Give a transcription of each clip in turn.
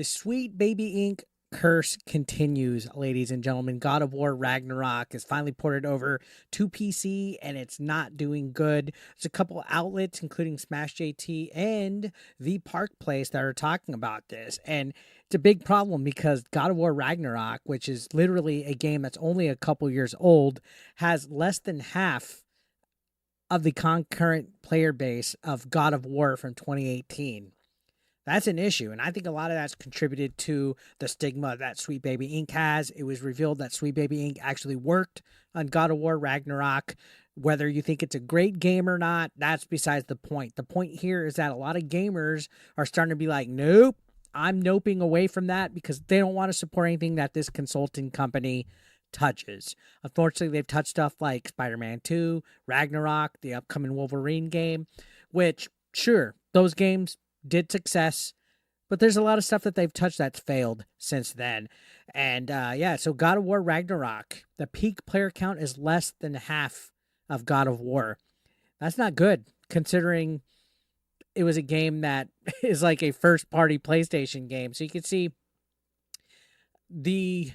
The Sweet Baby Inc. curse continues, ladies and gentlemen. God of War Ragnarok is finally ported over to PC and it's not doing good. There's a couple outlets, including Smash JT and The Park Place, that are talking about this. And it's a big problem because God of War Ragnarok, which is literally a game that's only a couple years old, has less than half of the concurrent player base of God of War from 2018. That's an issue, and I think a lot of that's contributed to the stigma that Sweet Baby Inc. has. It was revealed that Sweet Baby Inc. actually worked on God of War Ragnarok. Whether you think it's a great game or not, that's besides the point. The point here is that a lot of gamers are starting to be like, nope, I'm noping away from that because they don't want to support anything that this consulting company touches. Unfortunately, they've touched stuff like Spider-Man 2, Ragnarok, the upcoming Wolverine game, which, sure, those games did success, but there's a lot of stuff that they've touched that's failed since then. And so God of War Ragnarok, the peak player count is less than half of God of War. That's not good, considering it was a game that is like a first-party PlayStation game. So you can see the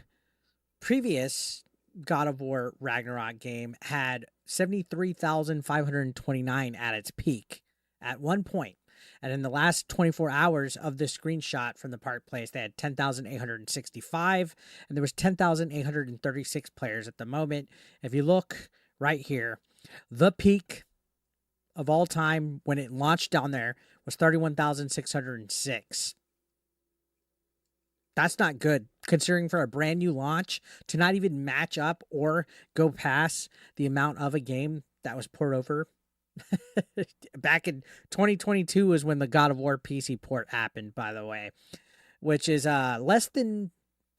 previous God of War Ragnarok game had 73,529 at its peak at one point. And in the last 24 hours of this screenshot from the Park Place, they had 10,865, and there was 10,836 players at the moment. If you look right here, the peak of all time when it launched down there was 31,606. That's not good, considering for a brand new launch to not even match up or go past the amount of a game that was poured over. Back in 2022 was when the God of War PC port happened, by the way, which is less than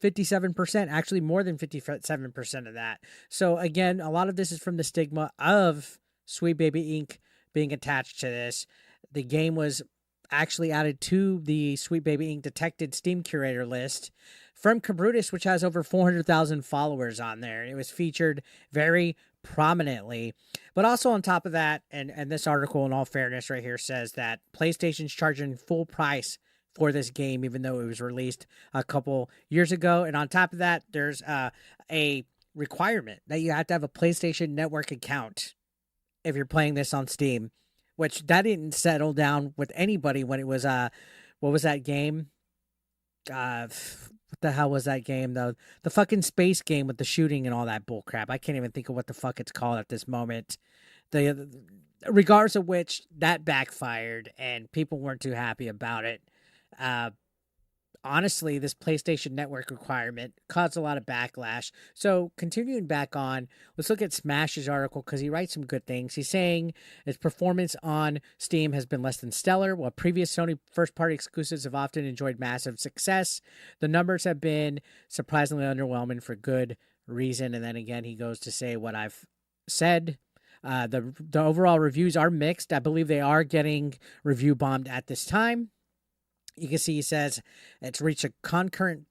57%, actually more than 57% of that. So again, a lot of this is from the stigma of Sweet Baby Inc. being attached to this. The game was actually added to the Sweet Baby Inc. detected Steam curator list from Cabrutus, which has over 400,000 followers on there. It was featured very prominently. But also on top of that, and this article, in all fairness, right here says that PlayStation's charging full price for this game, even though it was released a couple years ago. And on top of that, there's a requirement that you have to have a PlayStation Network account if you're playing this on Steam, which that didn't settle down with anybody when it was, what was that game? What the hell was that game, though? The fucking space game with the shooting and all that bullcrap. I can't even think of what the fuck it's called at this moment. Regardless of which, that backfired and people weren't too happy about it. Honestly, this PlayStation Network requirement caused a lot of backlash. So continuing back on, let's look at Smash's article because he writes some good things. He's saying its performance on Steam has been less than stellar. While previous Sony first-party exclusives have often enjoyed massive success, the numbers have been surprisingly underwhelming for good reason. And then again, he goes to say what I've said. The overall reviews are mixed. I believe they are getting review bombed at this time. You can see he says it's reached a concurrent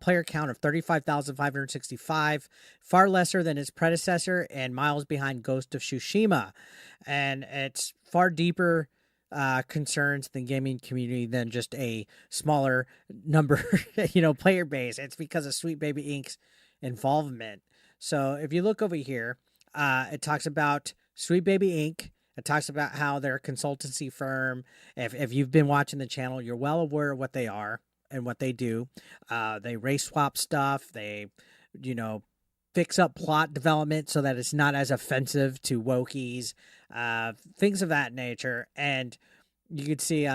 player count of 35,565, far lesser than its predecessor and miles behind Ghost of Tsushima. And it's far deeper concerns the gaming community than just a smaller number, player base. It's because of Sweet Baby Inc.'s involvement. So if you look over here, it talks about Sweet Baby Inc. It talks about how they're a consultancy firm. If you've been watching the channel, you're well aware of what they are and what they do. They race swap stuff. They, fix up plot development so that it's not as offensive to wokies, things of that nature. And you could see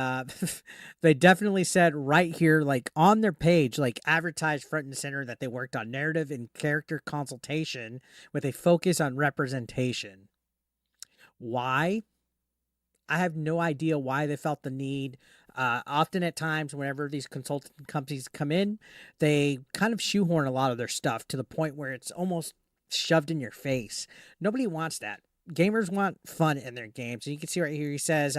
they definitely said right here, like on their page, like advertised front and center, that they worked on narrative and character consultation with a focus on representation. Why? I have no idea why they felt the need. Often at times, whenever these consulting companies come in, they kind of shoehorn a lot of their stuff to the point where it's almost shoved in your face. Nobody wants that. Gamers want fun in their games. And you can see right here, he says,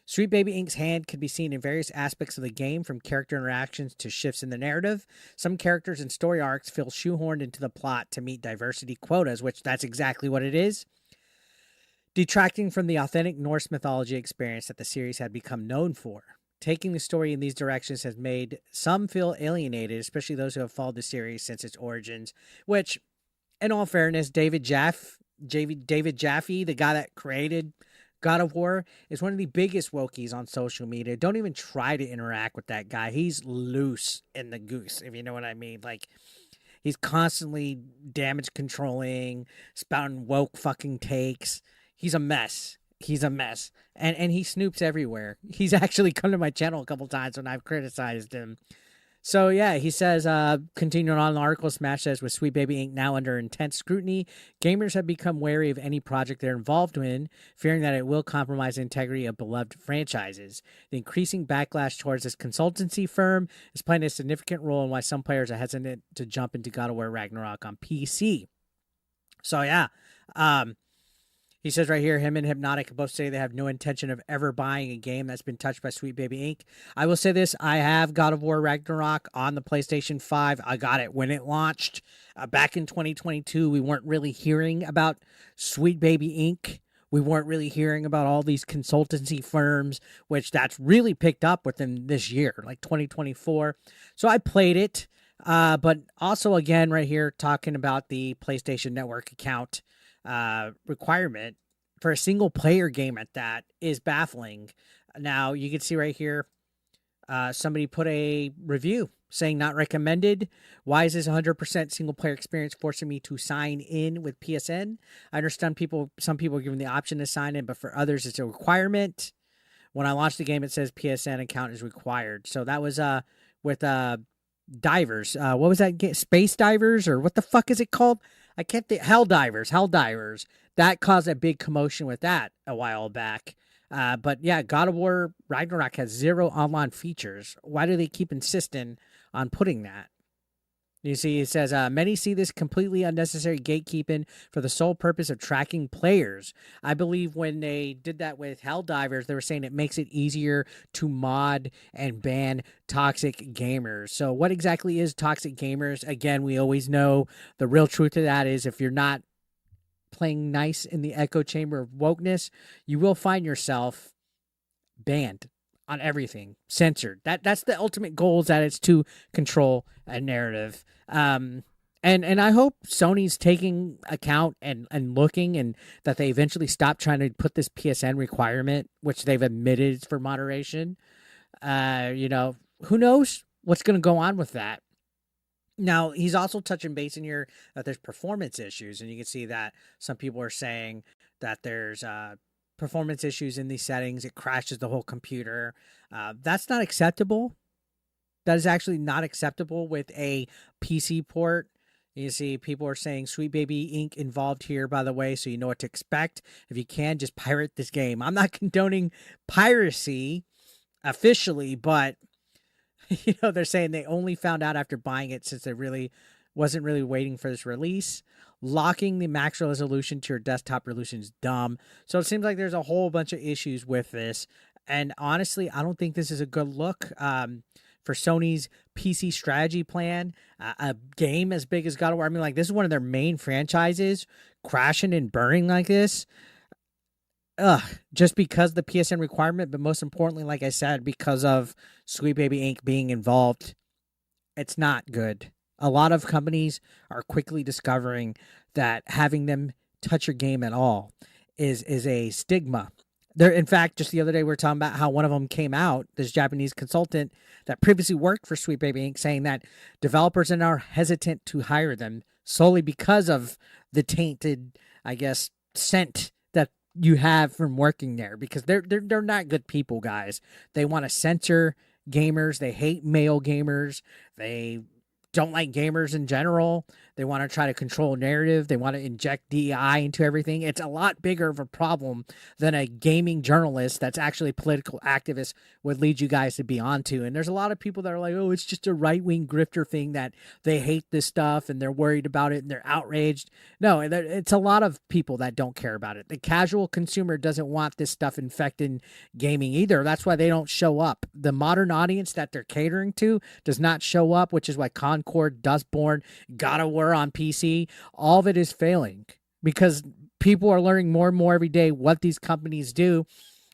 Sweet Baby Inc.'s hand can be seen in various aspects of the game, from character interactions to shifts in the narrative. Some characters and story arcs feel shoehorned into the plot to meet diversity quotas, which that's exactly what it is, detracting from the authentic Norse mythology experience that the series had become known for. Taking the story in these directions has made some feel alienated, especially those who have followed the series since its origins. Which, in all fairness, David Jaffe, the guy that created God of War, is one of the biggest wokies on social media. Don't even try to interact with that guy. He's loose in the goose, if you know what I mean. Like, he's constantly damage controlling, spouting woke fucking takes. He's a mess. He's a mess. And he snoops everywhere. He's actually come to my channel a couple times when I've criticized him. So yeah, he says, continuing on the article, Smash says, with Sweet Baby Inc. now under intense scrutiny, gamers have become wary of any project they're involved in, fearing that it will compromise the integrity of beloved franchises. The increasing backlash towards this consultancy firm is playing a significant role in why some players are hesitant to jump into God of War Ragnarok on PC. So yeah, he says right here, him and Hypnotic both say they have no intention of ever buying a game that's been touched by Sweet Baby Inc. I will say this, I have God of War Ragnarok on the PlayStation 5. I got it when it launched. Back in 2022, we weren't really hearing about Sweet Baby Inc. We weren't really hearing about all these consultancy firms, which that's really picked up within this year, like 2024. So I played it, but also again right here talking about the PlayStation Network account requirement for a single player game at that is baffling. Now you can see right here, somebody put a review saying not recommended. Why is this 100% single player experience forcing me to sign in with PSN? I understand some people are given the option to sign in, but for others it's a requirement. When I launched the game, it says PSN account is required. So that was with divers. What was that game? Space Divers, or what the fuck is it called? I can't think. Hell Divers. That caused a big commotion with that a while back. But yeah, God of War Ragnarok has 0 online features. Why do they keep insisting on putting that? You see, it says, many see this completely unnecessary gatekeeping for the sole purpose of tracking players. I believe when they did that with Helldivers, they were saying it makes it easier to mod and ban toxic gamers. So what exactly is toxic gamers? Again, we always know the real truth of that is if you're not playing nice in the echo chamber of wokeness, you will find yourself banned on everything, censored. That's the ultimate goal, is that it's to control a narrative. And I hope Sony's taking account and looking, and that they eventually stop trying to put this PSN requirement, which they've admitted is for moderation. Who knows what's going to go on with that. Now, he's also touching base in here that there's performance issues, and you can see that some people are saying that there's performance issues in these settings. It crashes the whole computer. That's not acceptable. That is actually not acceptable with a PC port. You see, people are saying Sweet Baby Inc. involved here, by the way, so you know what to expect. If you can, just pirate this game. I'm not condoning piracy officially, but they're saying they only found out after buying it, since they really wasn't really waiting for this release. Locking the max resolution to your desktop resolution is dumb. So it seems like there's a whole bunch of issues with this. And honestly, I don't think this is a good look for Sony's PC strategy plan. A game as big as God of War, I mean, like, this is one of their main franchises, crashing and burning like this. Just because the PSN requirement, but most importantly, like I said, because of Sweet Baby Inc. being involved, it's not good. A lot of companies are quickly discovering that having them touch your game at all is a stigma. There, in fact, just the other day, we were talking about how one of them came out, this Japanese consultant that previously worked for Sweet Baby Inc., saying that developers are now hesitant to hire them solely because of the tainted, I guess, scent that you have from working there, because they're not good people, guys. They want to censor gamers. They hate male gamers. They don't like gamers in general. They want to try to control narrative. They want to inject DEI into everything. It's a lot bigger of a problem than a gaming journalist that's actually a political activist would lead you guys to be onto. And there's a lot of people that are like, oh, it's just a right-wing grifter thing that they hate this stuff and they're worried about it and they're outraged. No, it's a lot of people that don't care about it. The casual consumer doesn't want this stuff infecting gaming either. That's why they don't show up. The modern audience that they're catering to does not show up, which is why Concord, Dustborn, God of War on PC, all of it is failing because people are learning more and more every day what these companies do.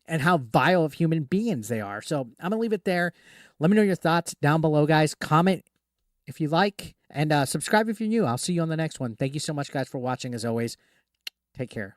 and how vile of human beings they are. So I'm going to leave it there. Let me know your thoughts down below, guys. Comment if you like, and subscribe if you're new. I'll see you on the next one. Thank you so much, guys, for watching. As always, take care.